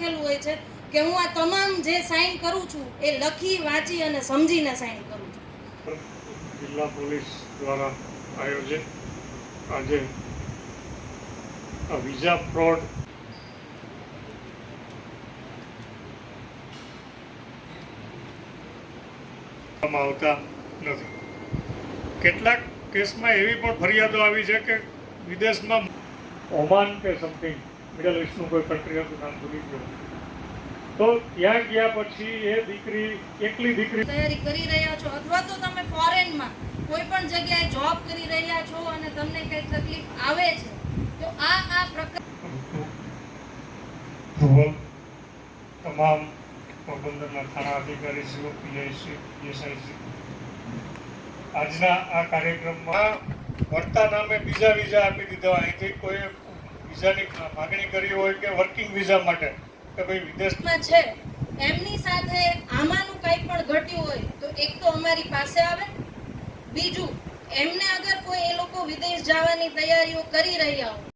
લખેલું હોય છે કે હું આ તમામ જે સાઇન કરું છું એ લખી વાંચી અને સમજીને સાઇન કરું છું. જિલ્લા પોલીસ દ્વારા આયોજિત આજે વિઝા ફ્રોડ આવતા નથી. કેટલાક કેસમાં એવી પણ ફરિયાદો આવી છે કે વિદેશમાં ઓમાન કે સમથિંગ મિડલ ઇસ્ટનું કોઈ કન્ટ્રી હતું, નામ ભૂલી ગયો, તો ત્યાં ગયા પછી એ દીકરી એકલી દીકરી તૈયારી કરી રહ્યા છો અથવા તો તમે ફોરેનમાં કોઈ પણ જગ્યાએ જોબ કરી રહ્યા છો અને તમને કઈ તકલીફ આવે છે તો આ પ્રકાર તમામ પોરબંદરના થાણા અધિકારીશ્રીઓ, પીઆઈસી, પીએસઆઈસી આજના આ કાર્યક્રમમાં ભણતા નામે બીજા વિઝા આપી દીધા. અહીંથી કોઈ વિઝાની માગણી કરી હોય કે વર્કિંગ વિઝા માટે કે ભાઈ વિદેશમાં છે એમની સાથે આમાંનું કંઈ પણ ઘટ્યું હોય તો એક તો અમારી પાસે આવે, બીજું એમને અગર કોઈ એ લોકો વિદેશ જવાની તૈયારીઓ કરી રહ્યા હોય.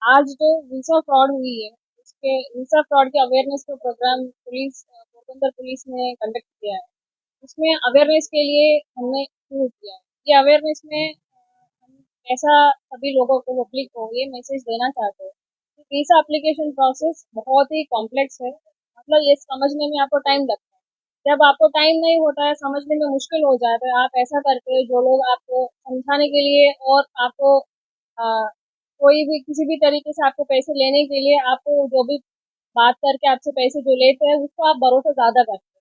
आज जो वीसा फ्रॉड हुई है उसके वीसा फ्रॉड के अवेयरनेस का प्रोग्राम पुलिस पोरबंदर पुलिस ने कंडक्ट किया है। उसमें अवेयरनेस के लिए हमने शुरू किया है। ये अवेयरनेस में हम ऐसा सभी लोगों को, पब्लिक को ये मैसेज देना चाहते हैं कि वीसा एप्लीकेशन प्रोसेस बहुत ही कॉम्प्लेक्स है। मतलब ये समझने में आपको टाइम लगता है। जब आपको टाइम नहीं होता है, समझने में मुश्किल हो जाता है, आप ऐसा करते हैं जो लोग आपको समझाने के लिए और आपको कोई भी किसी भी तरीके से आपको पैसे लेने के लिए, आपको जो भी बात करके आपसे पैसे जो लेते हैं उसको आप भरोसा ज़्यादा करते हैं।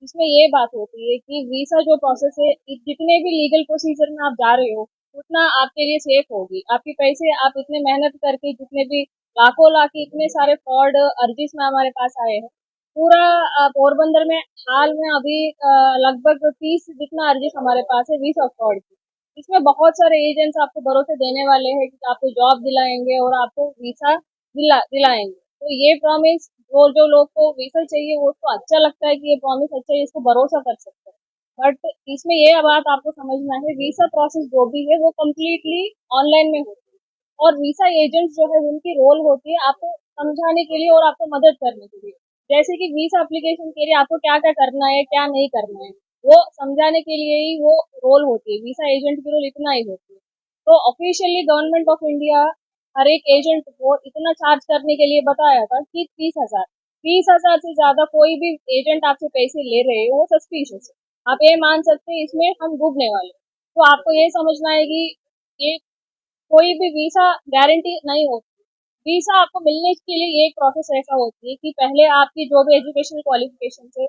इसमें ये बात होती है कि वीसा जो प्रोसेस है, जितने भी लीगल प्रोसीजर में आप जा रहे हो उतना आपके लिए सेफ होगी। आपके पैसे आप इतने मेहनत करके, जितने भी लाखों लाख इतने सारे फ्रॉड अर्जिस में हमारे पास आए हैं, पूरा पोरबंदर में हाल में अभी लगभग 30 जितना अर्जिस हमारे पास है वीसा फ्रॉड की। इसमें बहुत सारे एजेंट्स आपको भरोसे देने वाले हैं कि आपको जॉब दिलाएंगे और आपको वीसा दिलाएंगे। तो ये प्रॉमिस जो लोग को वीसा चाहिए वो उसको अच्छा लगता है कि ये प्रॉमिस अच्छा है, इसको भरोसा कर सकते हैं। बट इसमें ये बात आपको समझना है, वीसा प्रोसेस जो भी है वो कम्प्लीटली ऑनलाइन में होती है और वीसा एजेंट्स जो है उनकी रोल होती है आपको समझाने के लिए और आपको मदद करने के लिए। जैसे कि वीसा एप्लीकेशन के लिए आपको क्या क्या करना है, क्या नहीं करना है, वो समझाने के लिए ही वो रोल होती है। वीसा एजेंट की रोल इतना ही होती है। तो ऑफिशियली गवर्नमेंट ऑफ इंडिया हर एक एजेंट को इतना चार्ज करने के लिए बताया था कि 30,000 से ज्यादा कोई भी एजेंट आपसे पैसे ले रहे हैं वो सस्पिशियस है। आप ये मान सकते हैं इसमें हम डूबने वाले। तो आपको ये समझना है कि ये कोई भी वीसा गारंटी नहीं होती। वीसा आपको मिलने के लिए एक प्रोसेस ऐसा होती है कि पहले आपकी जो भी एजुकेशनल क्वालिफिकेशन है,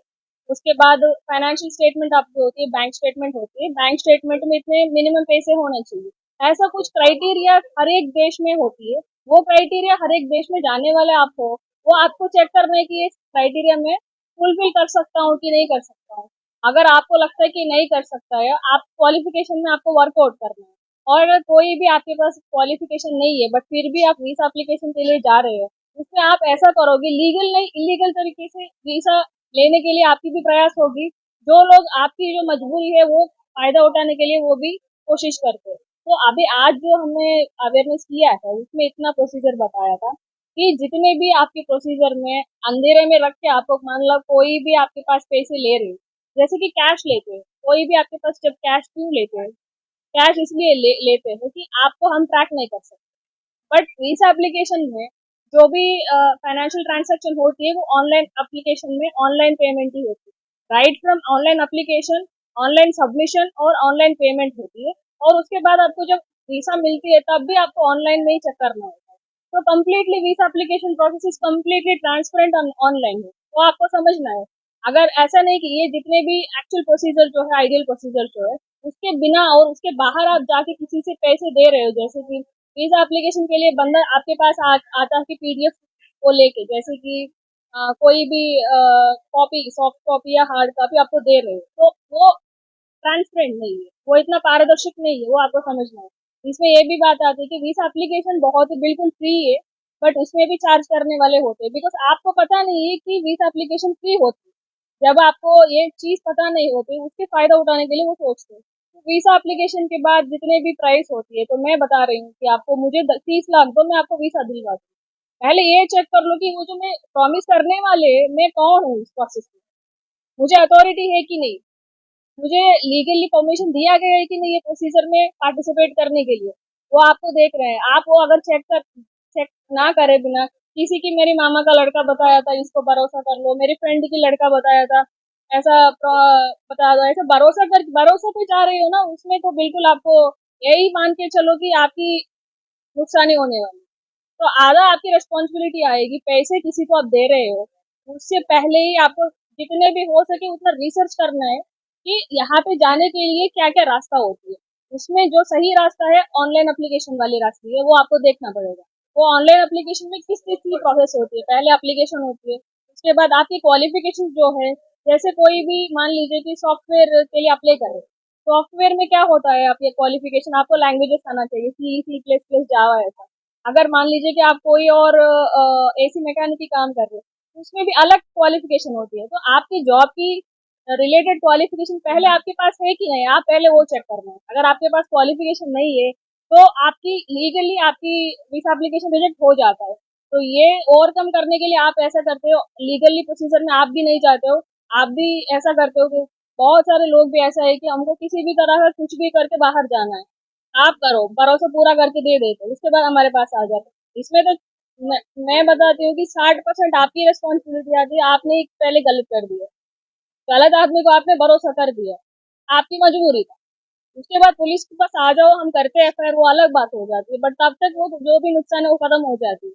उसके बाद फाइनेंशियल स्टेटमेंट आपकी होती है, बैंक स्टेटमेंट होती है। बैंक स्टेटमेंट में इतने मिनिमम पैसे होने चाहिए, ऐसा कुछ क्राइटेरिया हर एक देश में होती है। वो क्राइटेरिया हर एक देश में जाने वाले आपको, वो आपको चेक करना है कि इस क्राइटेरिया में फुलफिल कर सकता हूँ कि नहीं कर सकता हूँ। अगर आपको लगता है कि नहीं कर सकता है, आप क्वालिफिकेशन में आपको वर्कआउट करना है। और कोई भी आपके पास क्वालिफिकेशन नहीं है बट फिर भी आप वीसा एप्लीकेशन के लिए जा रहे हो, उसमें आप ऐसा करोगे, लीगल नहीं इलीगल तरीके से वीसा लेने के लिए आपकी भी प्रयास होगी। जो लोग आपकी जो मजबूरी है वो फायदा उठाने के लिए वो भी कोशिश करते हैं। तो अभी आज जो हमने अवेयरनेस किया है उसमें इतना प्रोसीजर बताया था कि जितने भी आपके प्रोसीजर में अंधेरे में रख के आपको, मान लो कोई भी आपके पास पैसे ले रहे, जैसे कि कैश लेते हैं, कोई भी आपके पास जब कैश क्यों लेते हैं, कैश इसलिए लेते हैं कि आपको हम ट्रैक नहीं कर सकते। बट वीसा एप्लीकेशन में जो भी फाइनेंशियल ट्रांजैक्शन होती है वो ऑनलाइन एप्लीकेशन में ऑनलाइन पेमेंट ही होती है। Right from online application, online submission और ऑनलाइन पेमेंट होती है। और उसके बाद आपको जब वीसा मिलती है तब भी आपको ऑनलाइन में ही चेक करना होता है। तो completely visa application process is completely transparent online है, वो आपको समझना है। अगर ऐसा नहीं कि ये जितने भी एक्चुअल प्रोसीजर जो है, आइडियल प्रोसीजर जो है, उसके बिना और उसके बाहर आप जाके किसी से पैसे दे रहे हो, जैसे कि वीजा एप्लीकेशन के लिए बंदा आपके पास आता है कि पीडीएफ को लेके, जैसे कि कोई भी कॉपी, सॉफ्ट कॉपी या हार्ड कॉपी आपको दे रहे हो, तो वो ट्रांसपेरेंट नहीं है, वो इतना पारदर्शक नहीं है, वो आपको समझना है। इसमें ये भी बात आती है कि वीसा एप्लीकेशन बहुत ही बिल्कुल फ्री है बट उसमें भी चार्ज करने वाले होते हैं, बिकॉज आपको पता नहीं है कि वीसा एप्लीकेशन फ्री होती है। जब आपको ये चीज पता नहीं होती, उसके फायदा उठाने के लिए वो सोचते हैं। वीसा एप्लीकेशन के बाद जितने भी प्राइस होती है, तो मैं बता रही हूँ कि आपको मुझे 30 लाख दो, मैं आपको वीसा दिलवा दूँ। पहले ये चेक कर लो कि वो जो मैं प्रॉमिस करने वाले मैं कौन हूँ इस प्रोसेस में, मुझे अथॉरिटी है कि नहीं, मुझे लीगली परमिशन दिया गया है कि नहीं ये प्रोसीजर में पार्टिसिपेट करने के लिए, वो आपको देख रहे हैं। आप वो अगर चेक ना करे बिना किसी की, मेरी मामा का लड़का बताया था इसको भरोसा कर लो, मेरी फ्रेंड की लड़का बताया था ऐसा बता दो, ऐसा भरोसा पे जा रही हो ना, उसमें तो बिल्कुल आपको यही मान के चलो कि आपकी नुकसानी होने वाली। तो आधा आपकी रिस्पॉन्सिबिलिटी आएगी। पैसे किसी को आप दे रहे हो, उससे पहले ही आपको जितने भी हो सके उतना रिसर्च करना है कि यहाँ पे जाने के लिए क्या क्या रास्ता होती है। उसमें जो सही रास्ता है ऑनलाइन एप्लीकेशन वाली रास्ते है, वो आपको देखना पड़ेगा। वो ऑनलाइन एप्लीकेशन में किस चीज की प्रोसेस होती है, पहले एप्लीकेशन होती है, उसके बाद आपकी क्वालिफिकेशन जो है, जैसे कोई भी मान लीजिए कि सॉफ्टवेयर के लिए अप्लाई करें, सॉफ्टवेयर में क्या होता है, आपकी क्वालिफिकेशन, आपको लैंग्वेजेस आना चाहिए, C++, जावा, ऐसा। अगर मान लीजिए कि आप कोई और एसी मैकेनिक की काम कर रहे हो, तो उसमें भी अलग क्वालिफिकेशन होती है। तो आपकी जॉब की रिलेटेड क्वालिफिकेशन पहले आपके पास है कि नहीं, आप पहले वो चेक करना है। अगर आपके पास क्वालिफिकेशन नहीं है, तो आपकी लीगली आपकी वीसा एप्लीकेशन रिजेक्ट हो जाता है। तो ये ओवरकम करने के लिए आप ऐसा करते हो, लीगली प्रोसीजर में आप भी नहीं जाते हो, आप भी ऐसा करते हो कि बहुत सारे लोग भी ऐसा है कि हमको किसी भी तरह का कुछ भी करके बाहर जाना है, आप करो, भरोसा पूरा करके दे देते हो, उसके बाद हमारे पास आ जाते। इसमें तो मैं, मैं बताती हूँ कि 60% आपकी रिस्पॉन्सिबिलिटी आती है, आपने ही पहले गलत कर दिया, गलत आदमी को आपने भरोसा कर दिया, आपकी मजबूरी था। उसके बाद पुलिस के पास आ जाओ, हम करते हैं एफआईआर, वो अलग बात हो जाती है, बट तब तक वो जो भी नुकसान है वो खत्म हो जाती है।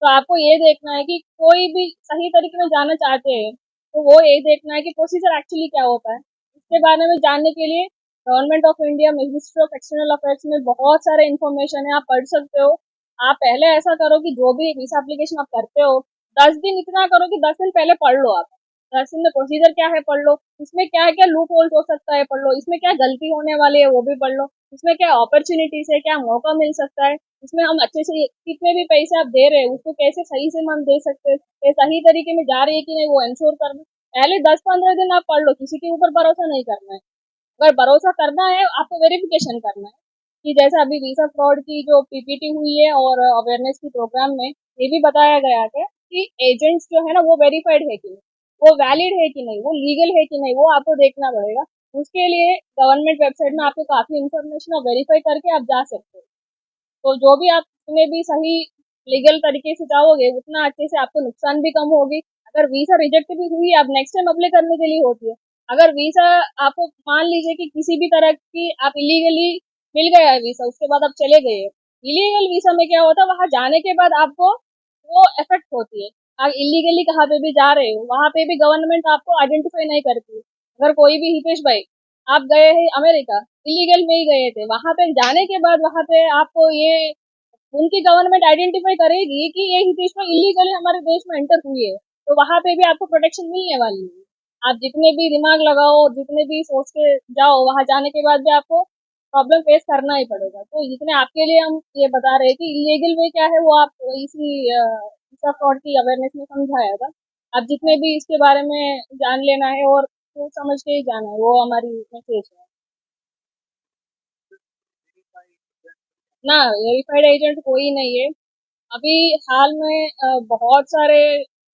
तो आपको ये देखना है कि कोई भी सही तरीके में जाना चाहते हैं, तो वो ये देखना है कि प्रोसीजर एक्चुअली क्या होता है। इसके बारे में जानने के लिए government of India, ministry of external affairs में बहुत सारे इन्फॉर्मेशन है, आप पढ़ सकते हो। आप पहले ऐसा करो कि जो भी वीसा एप्लीकेशन आप करते हो, 10 दिन इतना करो कि 10 दिन पहले पढ़ लो आप। 10 दिन में प्रोसीजर क्या है पढ़ लो, इसमें क्या क्या लूप होल्स हो सकता है पढ़ लो, इसमें क्या गलती होने वाली है वो भी पढ़ लो, इसमें क्या अपॉर्चुनिटीज है, क्या मौका मिल सकता है, इसमें हम अच्छे से कितने भी पैसे आप दे रहे हैं उसको कैसे सही से हम दे सकते हैं, ये सही तरीके में जा रही है कि नहीं, वो इंश्योर करना। पहले 10-15 दिन आप पढ़ लो, किसी के ऊपर भरोसा नहीं करना है। अगर भरोसा करना है, आपको वेरिफिकेशन करना है कि जैसे अभी वीसा फ्रॉड की जो पीपीटी हुई है और अवेयरनेस की प्रोग्राम में ये भी बताया गया है कि एजेंट्स जो है ना, वो वेरीफाइड है कि नहीं, वो वैलिड है कि नहीं, वो लीगल है कि नहीं, वो आपको देखना पड़ेगा। उसके लिए गवर्नमेंट वेबसाइट में आपको काफी इन्फॉर्मेशन वेरीफाई करके आप जा सकते हो। तो जो भी आप उसमें भी सही लीगल तरीके से जाओगे, उतना अच्छे से आपको नुकसान भी कम होगी। अगर वीसा रिजेक्ट भी हुई, आप नेक्स्ट टाइम अप्लाई करने के लिए होती है। अगर वीसा आपको मान लीजिए कि किसी भी तरह की आप इलीगली मिल गया है वीसा, उसके बाद आप चले गए, इलीगल वीसा में क्या होता है, वहां जाने के बाद आपको वो इफेक्ट होती है। आप इलीगली कहाँ पे भी जा रहे हो, वहां पे भी गवर्नमेंट आपको आइडेंटिफाई नहीं करती। अगर कोई भी, हितेश भाई, आप गए हैं अमेरिका, इलीगल में ही गए थे, वहां पे जाने के बाद वहां पे आपको ये उनकी गवर्नमेंट आइडेंटिफाई करेगी कि ये हितेश में इलीगली हमारे देश में एंटर हुई है, तो वहां पे भी आपको प्रोटेक्शन मिलने वाली है। आप जितने भी दिमाग लगाओ, जितने भी सोच के जाओ, वहां जाने के बाद भी आपको प्रॉब्लम फेस करना ही पड़ेगा। तो जितने आपके लिए हम ये बता रहे हैं कि इलीगल वे क्या है, वो आप इसी फ्रॉड की अवेयरनेस में समझाया था। आप जितने भी इसके बारे में जान लेना है और सोच समझ के ही जाना है, वो हमारी मैसेज है। ना, वेरीफाइड एजेंट कोई नहीं है। अभी हाल में बहुत सारे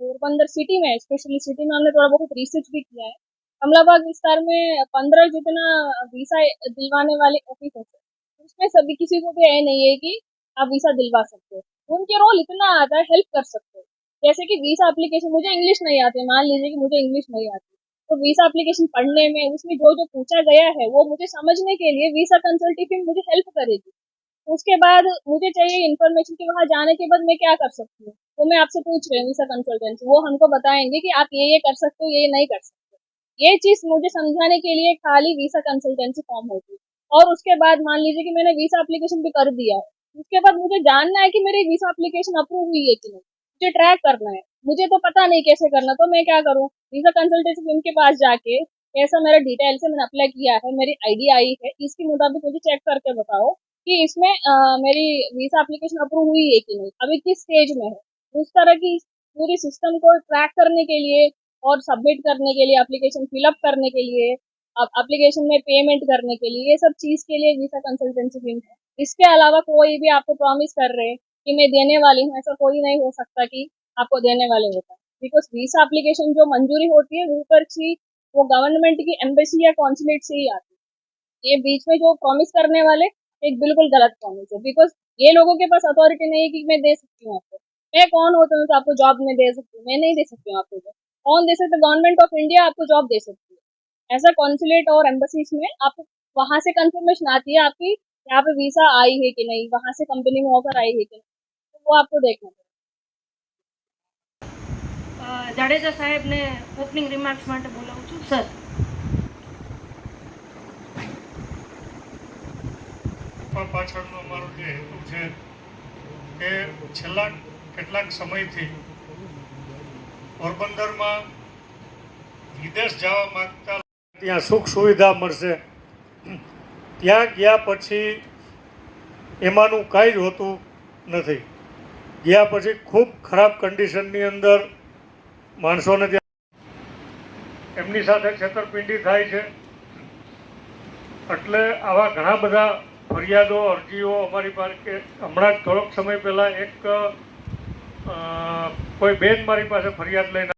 पोरबंदर सिटी में, स्पेशली सिटी में, हमने थोड़ा बहुत रिसर्च भी किया है। कमलाबाग विस्तार में 15 जितना वीसा दिलवाने वाले ऑफिसर्स है, उसमें सभी किसी को भी ये नहीं है कि आप वीसा दिलवा सकते हो। उनके रोल इतना आता है, हेल्प कर सकते हो। जैसे कि वीसा एप्लीकेशन, मुझे इंग्लिश नहीं आती, मान लीजिए कि मुझे इंग्लिश नहीं आती, तो वीसा एप्लीकेशन पढ़ने में उसमें जो जो पूछा गया है वो मुझे समझने के लिए वीसा कंसल्टेटिव मुझे हेल्प करेगी। उसके बाद मुझे चाहिए इन्फॉर्मेशन कि वहाँ जाने के बाद मैं क्या कर सकती हूँ, वो मैं आपसे पूछ रही हूँ वीसा कंसल्टेंसी, वो हमको बताएंगे कि आप ये कर सकते हो, ये नहीं कर सकते। ये चीज मुझे समझाने के लिए खाली वीसा कंसल्टेंसी फॉर्म होती है। और उसके बाद मान लीजिए कि मैंने वीसा एप्लीकेशन भी कर दिया है, उसके बाद मुझे जानना है कि मेरी वीसा एप्लीकेशन अप्रूव हुई है कि नहीं, मुझे ट्रैक करना है। मुझे तो पता नहीं कैसे करना, तो मैं क्या करूँ, वीसा कंसल्टेंसी उनके पास जाके, ऐसा मेरा डिटेल से मैंने अप्लाई किया है, मेरी आईडी आई है, इसके मुताबिक मुझे चेक करके बताओ कि इसमें मेरी वीसा एप्लीकेशन अप्रूव हुई है कि नहीं, अभी किस स्टेज में है। उस तरह की पूरी सिस्टम को ट्रैक करने के लिए और सबमिट करने के लिए, एप्लीकेशन फिलअप करने के लिए अब एप्लीकेशन में पेमेंट करने के लिए, ये सब चीज़ के लिए वीज़ा कंसल्टेंसी फीस है। इसके अलावा कोई भी आपको प्रॉमिस कर रहे हैं कि मैं देने वाली हूँ, ऐसा कोई नहीं हो सकता कि आपको देने वाले होता है। बिकॉज़ वीज़ा एप्लीकेशन जो मंजूरी होती है, ऊपर की वो गवर्नमेंट की एम्बेसी या कॉन्सुलेट से ही आती है। ये बीच में जो प्रॉमिस करने वाले एक बिल्कुल गलत प्रॉमिस है, बिकॉज़ ये लोगों के पास अथॉरिटी नहीं है कि मैं दे सकती हूँ आपको। मैं कौन होती हूँ कि आपको जॉब में दे सकती हूँ? मैं नहीं दे सकती हूँ आपको जॉब। कौन दे सकता है? गवर्नमेंट ऑफ इंडिया आपको जॉब दे सकती है। ऐसा कॉन्सुलेट और एम्बेसीज में आपको वहाँ से कंफर्मेशन आती है आपकी यहाँ पे वीज़ा आई है कि नहीं, वहाँ से कंपनी में ऑफर आई है कि नहीं, तो वो आपको देखना पड़ेगा। જાડેજા સાહેબને ઓપનિંગ રિમાર્ક્સ માટે બોલાવું છું સર. પણ પાછળનો અમારો જે હેતુ છે કે છેલ્લા કેટલાક સમયથી પોરબંદરમાં વિદેશ જવા માંગતા ત્યાં સુખ સુવિધા મળશે, ત્યાં ગયા પછી એમાંનું કાંઈ જ હોતું નથી. ગયા પછી ખૂબ ખરાબ કન્ડિશનની અંદર માણસોને ત્યાં એમની સાથે છેતરપિંડી થાય છે. એટલે આવા ઘણા બધા ફરિયાદો અરજીઓ અમારી પાસે હમણાં જ થોડોક સમય પહેલાં એક કોઈ બેન મારી પાસે ફરિયાદ લઈને